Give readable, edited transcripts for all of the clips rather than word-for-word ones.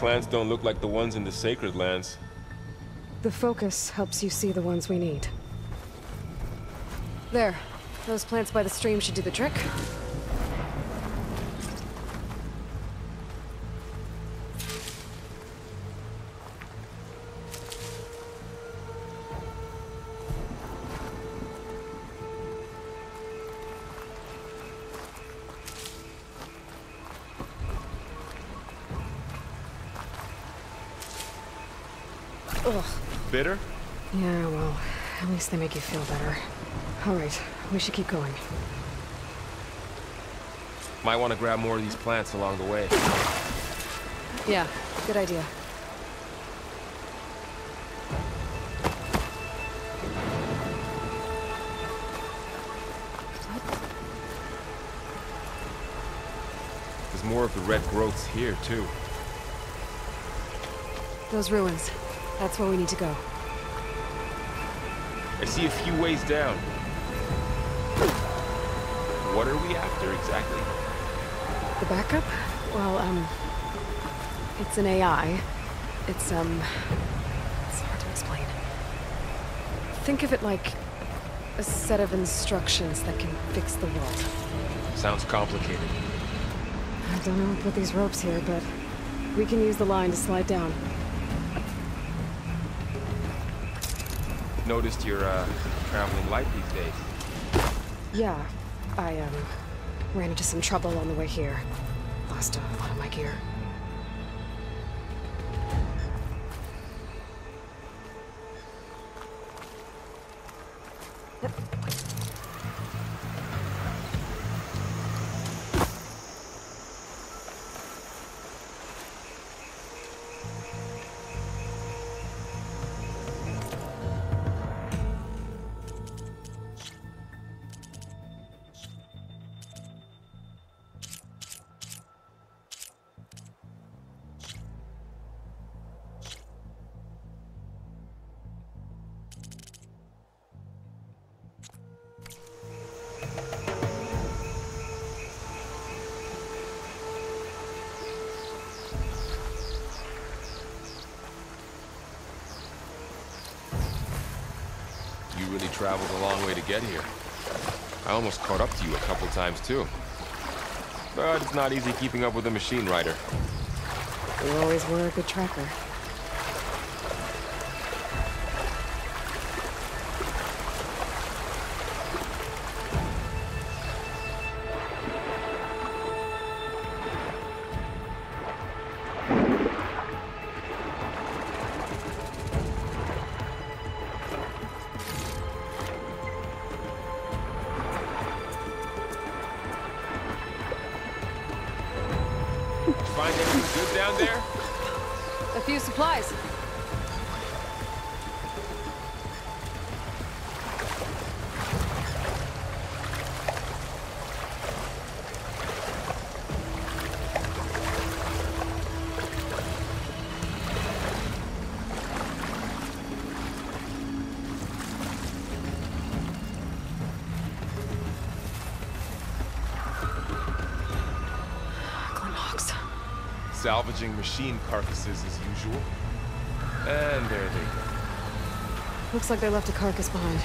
plants don't look like the ones in the sacred lands. The focus helps you see the ones we need. There. Those plants by the stream should do the trick. Ugh. Bitter? Yeah, well, at least they make you feel better. All right, we should keep going. Might want to grab more of these plants along the way. Yeah, good idea. There's more of the red growths here, too. Those ruins. That's where we need to go. I see a few ways down. What are we after, exactly? The backup? Well, it's an AI. It's hard to explain. Think of it like a set of instructions that can fix the world. Sounds complicated. I don't know who put these ropes here, but we can use the line to slide down. Noticed you're, traveling light these days. Yeah, I, ran into some trouble on the way here. Lost a lot of my gear. You really traveled a long way to get here. I almost caught up to you a couple times, too. But it's not easy keeping up with a machine rider. You always were a good tracker. Find anything good down there? A few supplies. Salvaging machine carcasses as usual. And there they go. Looks like they left a carcass behind.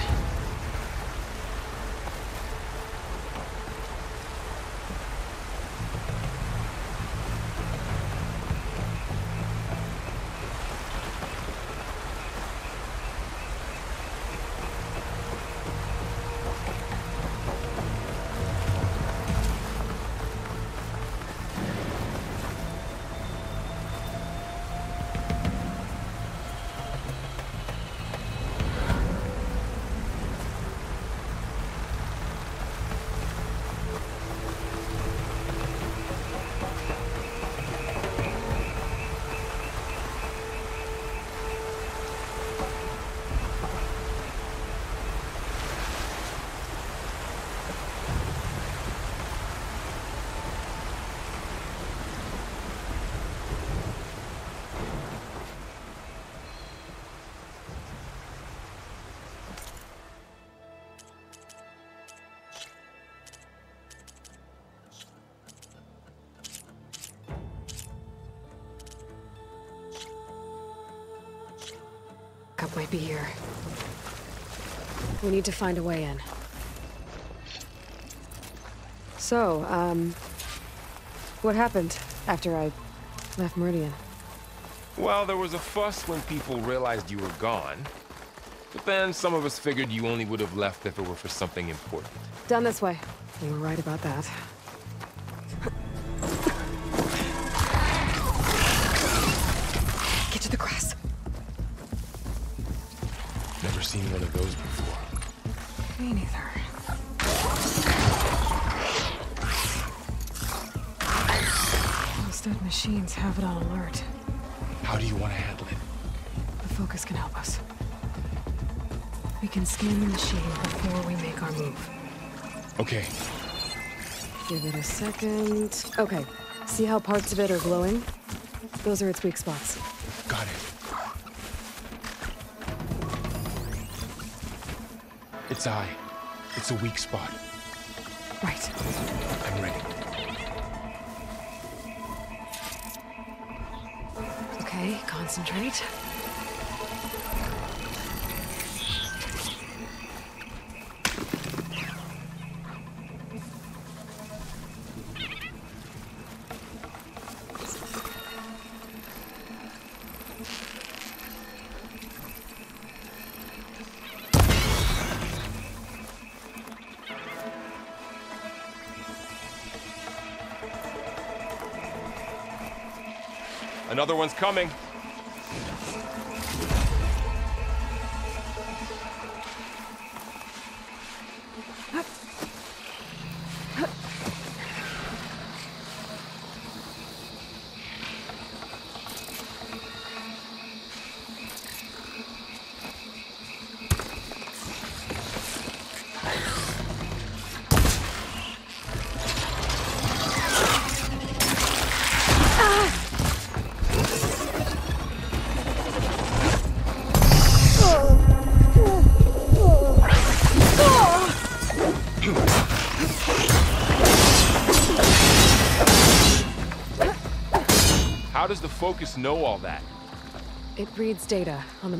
backup might be here. We need to find a way in. So, what happened after I left Meridian? Well, there was a fuss when people realized you were gone. But then some of us figured you only would have left if it were for something important. Done this way. You were right about that. Get to the grass. Never seen one of those before. Me neither. Those dead machines have it on alert. How do you want to handle it? The focus can help us. We can scan the machine before we make our move. Okay. Give it a second. Okay. See how parts of it are glowing? Those are its weak spots. Got it. Its eye. It's a weak spot. Right. I'm ready. Okay, concentrate. Another one's coming. How does the focus know all that? It reads data on the